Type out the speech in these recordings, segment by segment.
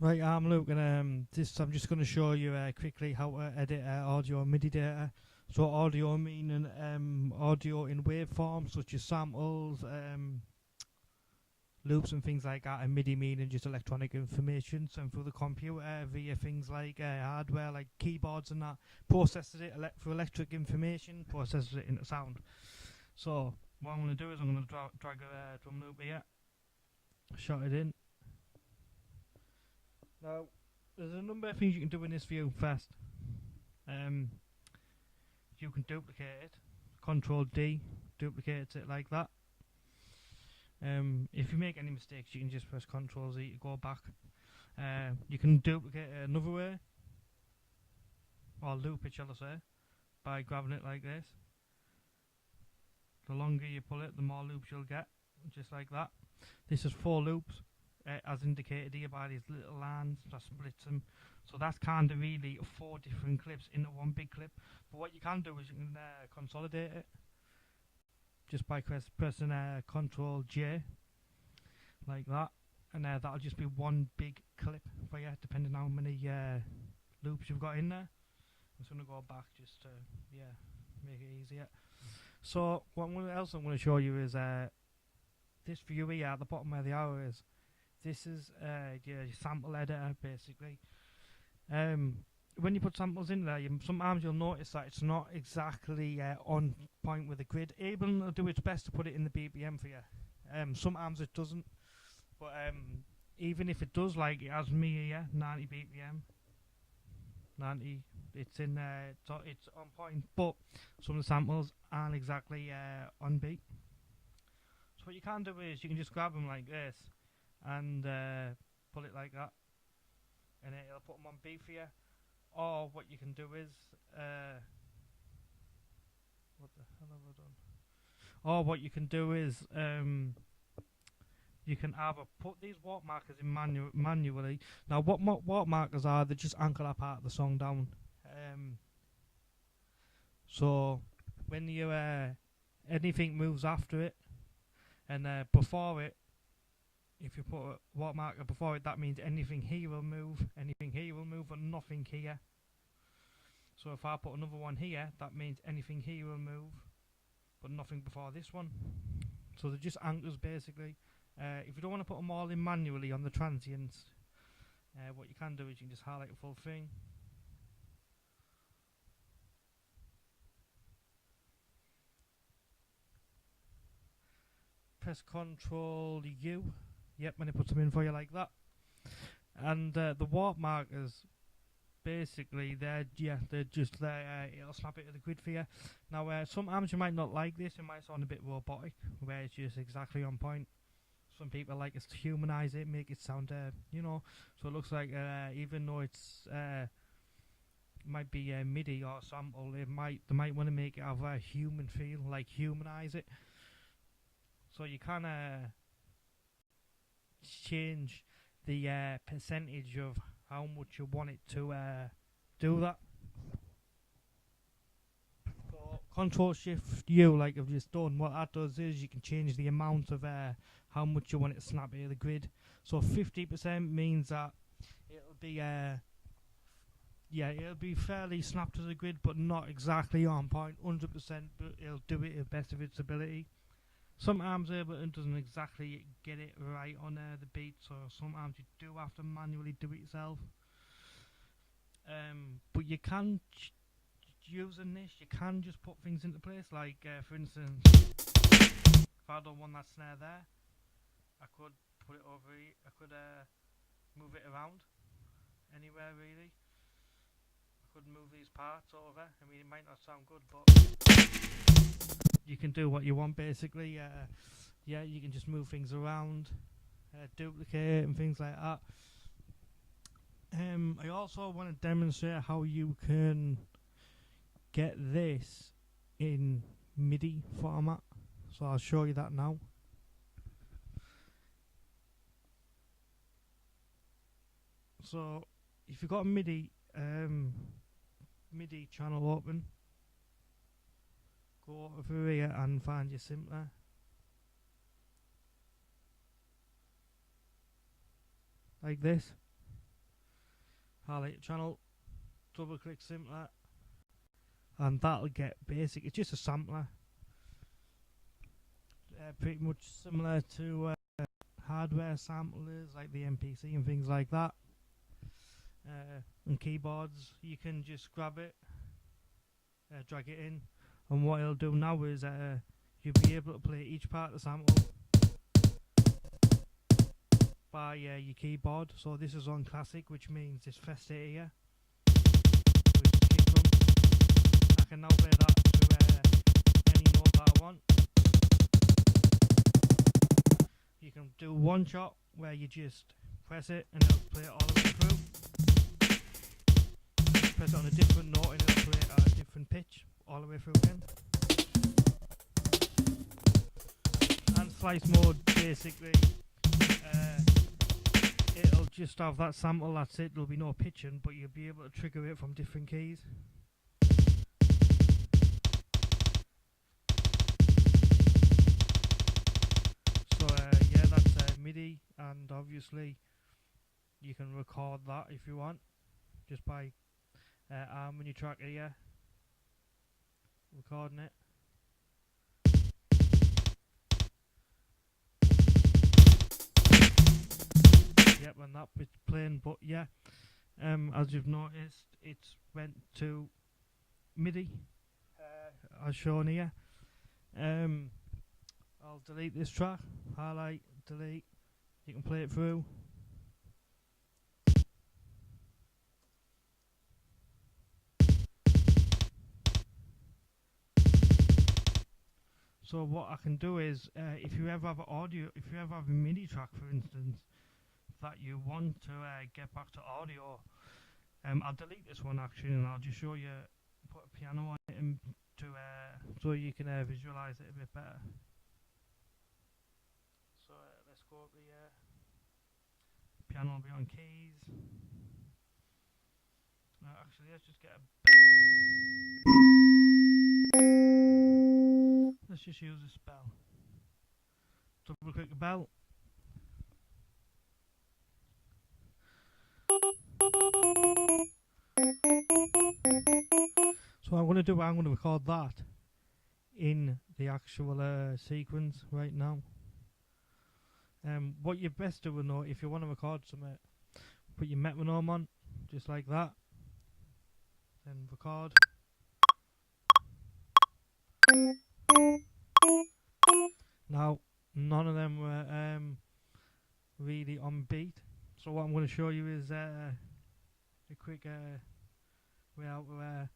Right, I'm Luke, and I'm just going to show you quickly how to edit audio MIDI data. So audio meaning audio in waveforms such as samples, loops and things like that, and MIDI meaning just electronic information sent through the computer via things like hardware, like keyboards and that. Processes it for electric information, processes it into sound. So what I'm going to do is I'm going to drag a drum loop here, shot it in. Now, there's a number of things you can do in this view first. You can duplicate it, Control D, duplicates it like that. If you make any mistakes, you can just press Control Z to go back. You can duplicate it another way, or loop it, shall I say, by grabbing it like this. The longer you pull it, the more loops you'll get, just like that. This is 4 loops. As indicated here by these little lines that splits them, so that's kind of really 4 different clips into one big clip. But what you can do is you can consolidate it just by pressing Control J like that, and that'll just be one big clip for you, depending on how many loops you've got in there. I'm just going to go back just to make it easier. So what else I'm going to show you is this view here at the bottom where the arrow is. This is your sample editor, basically. When you put samples in there, sometimes you'll notice that it's not exactly on point with the grid. Ableton will do its best to put it in the BPM for you. Sometimes it doesn't, but even if it does, like it has me here, 90 BPM, 90. It's in it's on point, but some of the samples aren't exactly on beat. So what you can do is you can just grab them like this and pull it like that, and it'll put them on beat for you. Or what you can do is what the hell have I done? Or what you can do is you can either put these warp markers in manually. Now what warp markers are, they just anchor that part of the song down. So when you anything moves after it and before it, if you put a warp marker before it, that means anything here will move, but nothing here. So if I put another one here, that means anything here will move, but nothing before this one. So they're just anchors, basically. If you don't want to put them all in manually on the transients, what you can do is you can just highlight the full thing. Press Control U. Yep, when it puts them in for you like that. And the warp markers, basically, they're just there. It'll snap it to the grid for you. Now, sometimes you might not like this. It might sound a bit robotic, where it's just exactly on point. Some people like us to humanize it, make it sound, so it looks like even though it's might be a MIDI or sample, they might want to make it have a human feel, like humanize it. So you can change the percentage of how much you want it to do that. So Control Shift U, like I've just done, what that does is you can change the amount of how much you want it to snap to the grid. So 50% means that it'll be it'll be fairly snapped to the grid, but not exactly on point 100%, but it'll do it to the best of its ability. Sometimes Ableton doesn't exactly get it right on the beat, so sometimes you do have to manually do it yourself. But you can, using this, you can just put things into place, like for instance, if I don't want that snare there, I could put it over here, I could move it around anywhere really. I could move these parts over. I mean, it might not sound good, but you can do what you want, basically. You can just move things around, duplicate and things like that. I also want to demonstrate how you can get this in MIDI format, so I'll show you that now. So if you've got a MIDI channel open, go over here and find your simpler. Like this. highlight channel, double click simpler, and that'll get basic. It's just a sampler, pretty much similar to hardware samplers like the MPC and things like that. And keyboards, you can just grab it, drag it in, and what it'll do now is you'll be able to play each part of the sample by your keyboard. So this is on classic, which means this Festa here, which is kick drum. I can now play that to any note that I want. You can do one shot where you just press it and it'll play it all the way through. Press it on a different note and it'll play it at a different pitch all the way through again. And slice mode, basically, it'll just have that sample, that's it, there'll be no pitching, but you'll be able to trigger it from different keys. So yeah, that's MIDI, and obviously you can record that if you want, just by arming your track here, recording it. Yep, and that bit's playing, but yeah, as you've noticed, it's went to MIDI, as shown here. I'll delete this track, highlight, delete, you can play it through. So what I can do is, if you ever have audio, if you ever have a MIDI track, for instance, that you want to get back to audio, I'll delete this one actually, and I'll just show you, put a piano on it and so you can visualize it a bit better. So let's go up the piano will be on keys. Actually, let's just get a bell. Let's just use this bell. Double click the bell. So I'm going to record that in the actual sequence right now. What you best do with note, if you want to record something, put your metronome on, just like that, then record. Now, none of them were really on beat, so what I'm going to show you is a quick way how to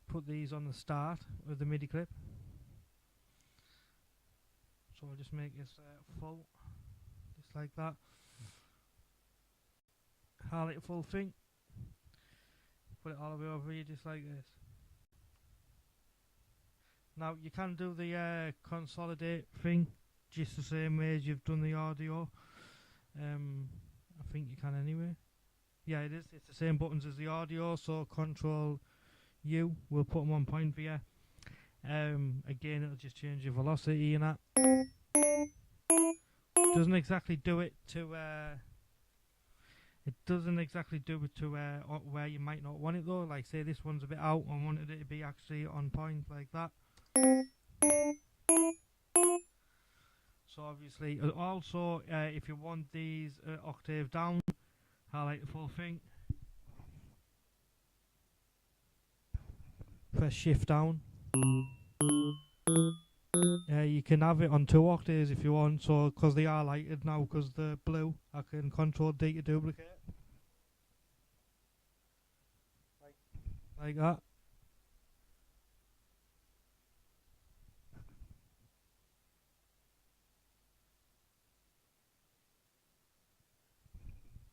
put these on the start of the MIDI clip. So I'll just make this full, just like that. Highlight the full thing, put it all the way over here, just like this. Now you can do the consolidate thing just the same way as you've done the audio. I think you can anyway. Yeah, it is. It's the same buttons as the audio. So Control U, we'll put them on point for you. Again, it'll just change your velocity and that. Doesn't exactly do it to. It doesn't exactly do it to where you might not want it though. Like say this one's a bit out, I wanted it to be actually on point like that. So obviously, also if you want these octave down, highlight the full thing, press shift down. You can have it on 2 octaves if you want, so because they are lighted now, because they're blue, I can Control D to duplicate, like that.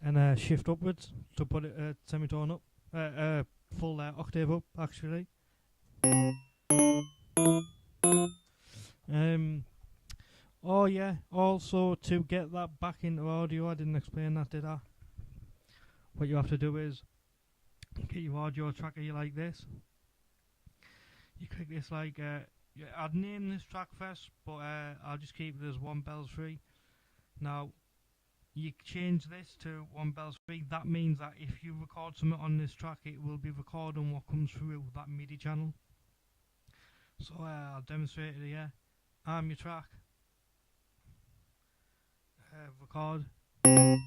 And shift upwards to put it semitone up, full octave up actually. Oh yeah, also to get that back into audio, I didn't explain that, did I? What you have to do is get your audio tracker like this. You click this like, I'd name this track first, but I'll just keep it as 1 bells free. Now, you change this to 1 bell 3. That means that if you record something on this track, it will be recording what comes through that MIDI channel. So I'll demonstrate it here. Arm your track, record, and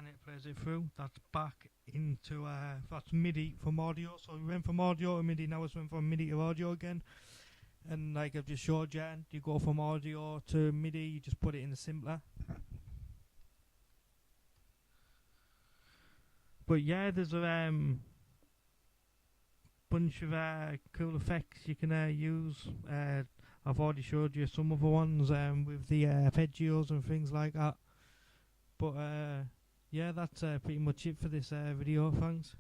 it plays it through. That's back into that's MIDI from audio. So we went from audio to MIDI, now it's went from MIDI to audio again. And like I've just showed you, you go from audio to MIDI, you just put it in the simpler. But yeah, there's a bunch of cool effects you can use. I've already showed you some other ones with the arpeggios and things like that. But yeah, that's pretty much it for this video. Thanks.